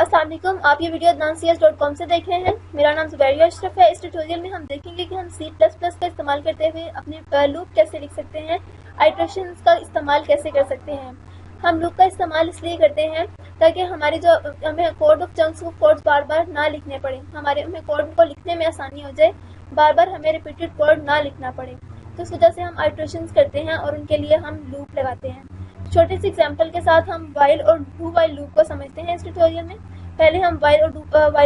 अस्सलाम वालेकुम, आप ये वीडियो adnansiyas.com से देख रहे हैं। मेरा नाम ज़ुबैरिया अशरफ है। इस ट्यूटोरियल में हम देखेंगे कि हम C++ का इस्तेमाल करते हुए अपने लूप कैसे लिख सकते हैं, आइटरेशंस का इस्तेमाल कैसे कर सकते हैं। हम लूप का इस्तेमाल इसलिए करते हैं ताकि हमारी जो हमें कोड ऑफ चंक्स को कोड्स बार बार ना लिखने पड़े, हमें कोड को लिखने में आसानी हो जाए, बार बार हमें रिपीटेड कोड ना लिखना पड़े। तो इस वजह से हम आइटरेशंस करते हैं और उनके लिए हम लूप लगाते हैं। छोटे से एग्जाम्पल के साथ हम वाइल और डू वाइल लूप को समझते हैं। इस ट्यूटोरियल में पहले हम वाइल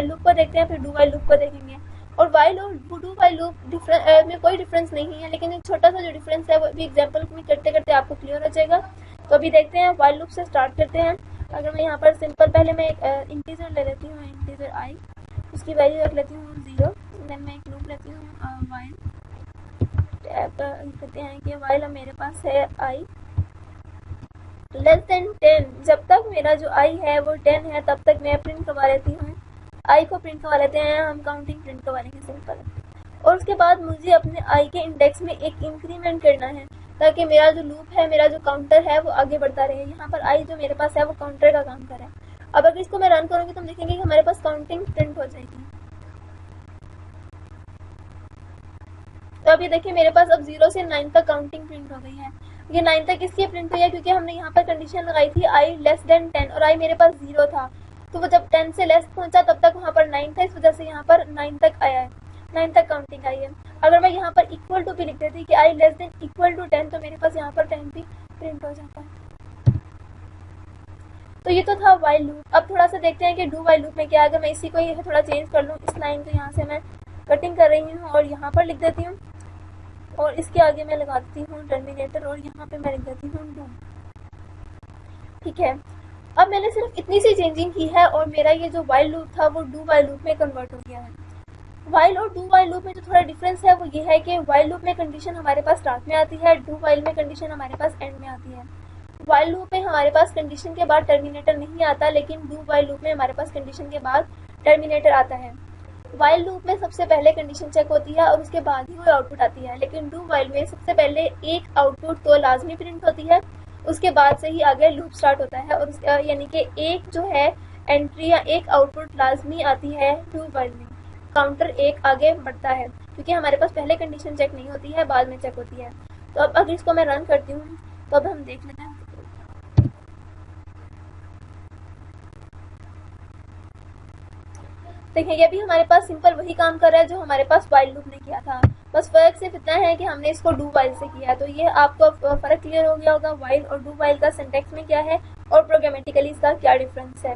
लूप को देखते हैं, फिर डू वाइल लूप को देखेंगे। और वाइल और डू वाइल लूप में कोई डिफरेंस नहीं है, लेकिन एक छोटा सा जो डिफरेंस है वो भी एग्जाम्पल में करते करते आपको क्लियर हो जाएगा। तो अभी देखते हैं, वाइल लूप से स्टार्ट करते हैं। अगर मैं यहाँ पर सिंपल पहले मैं एक इंटीजर ले लेती हूँ, इंटीजर आई, उसकी वैल्यू रख लेती हूँ 0। देन मैं एक लूप लेती हूँ वाइल, कहते हैं कि वाइल अब मेरे पास है आई लेस देन 10। जब तक मेरा जो आई है वो 10 है तब तक मैं प्रिंट करवा लेती हूँ, आई को प्रिंट करवा लेते हैं, हम काउंटिंग प्रिंट करवा लेंगे सिंपल। और उसके बाद मुझे अपने आई के इंडेक्स में एक इंक्रीमेंट करना है ताकि मेरा जो लूप है, मेरा जो काउंटर है वो आगे बढ़ता रहे। यहाँ पर आई जो मेरे पास है वो काउंटर का काम कर रहा है। अब अगर इसको मैं रन करूँगी तो हम देखेंगे कि हमारे पास काउंटिंग प्रिंट हो जाएगी। तो अब ये देखिए मेरे पास अब 0 से 9 तक काउंटिंग प्रिंट हो गई है। ये 9 तक इसलिए प्रिंट हुई है क्योंकि हमने यहाँ पर कंडीशन लगाई थी आई लेस देन 10 और आई मेरे पास 0 था। तो वो जब 10 से लेस पहुंचा तब तक वहाँ पर 9 था, इस वजह से यहाँ पर 9 तक आया है, 9 तक काउंटिंग आई है। अगर मैं यहाँ पर इक्वल टू भी लिख देती कि आई लेस देन इक्वल टू 10 तो मेरे पास यहाँ पर 10 भी प्रिंट हो जाता है। तो ये तो था वाइल लूप। अब थोड़ा सा देखते हैं कि डू वाइल लूप में क्या है। अगर मैं इसी को ये थोड़ा चेंज कर लूँ, इस लाइन को यहाँ से मैं कटिंग कर रही हूँ और यहाँ पर लिख देती हूँ और इसके आगे मैं लगा देती हूँ टर्मिनेटर और यहाँ पे मैं लिख देती हूँ डू। ठीक है, अब मैंने सिर्फ इतनी सी चेंजिंग की है और मेरा ये जो वाइल लूप था वो डू वाइल लूप में कन्वर्ट हो गया है। वाइल और डू वाइल लूप में जो थोड़ा डिफरेंस है वो ये है कि वाइल लूप में कंडीशन हमारे पास स्टार्ट में आती है, डू वाइल में कंडीशन हमारे पास एंड में आती है। वाइल लूप में हमारे पास कंडीशन के बाद टर्मिनेटर नहीं आता, लेकिन डू वाइल लूप में हमारे पास कंडीशन के बाद टर्मिनेटर आता है। वाइल लूप में सबसे पहले कंडीशन चेक होती है और उसके बाद ही वो आउटपुट आती है, लेकिन डू वाइल में सबसे पहले एक आउटपुट तो लाजमी प्रिंट होती है, उसके बाद से ही आगे लूप स्टार्ट होता है। और यानी कि एक जो है एंट्री या एक आउटपुट लाजमी आती है डू वाइल में, काउंटर एक आगे बढ़ता है क्योंकि हमारे पास पहले कंडीशन चेक नहीं होती है, बाद में चेक होती है। तो अब अगर इसको मैं रन करती हूँ तो अब हम देख लेते हैं। देखिए ये भी हमारे पास सिंपल वही काम कर रहा है जो हमारे पास वाइल लूप ने किया था, बस फर्क सिर्फ इतना है कि हमने इसको डू वाइल से किया। तो ये आपको फर्क क्लियर हो गया होगा वाइल और डू वाइल का सिंटैक्स में क्या है और प्रोग्रामेटिकली इसका क्या डिफरेंस है।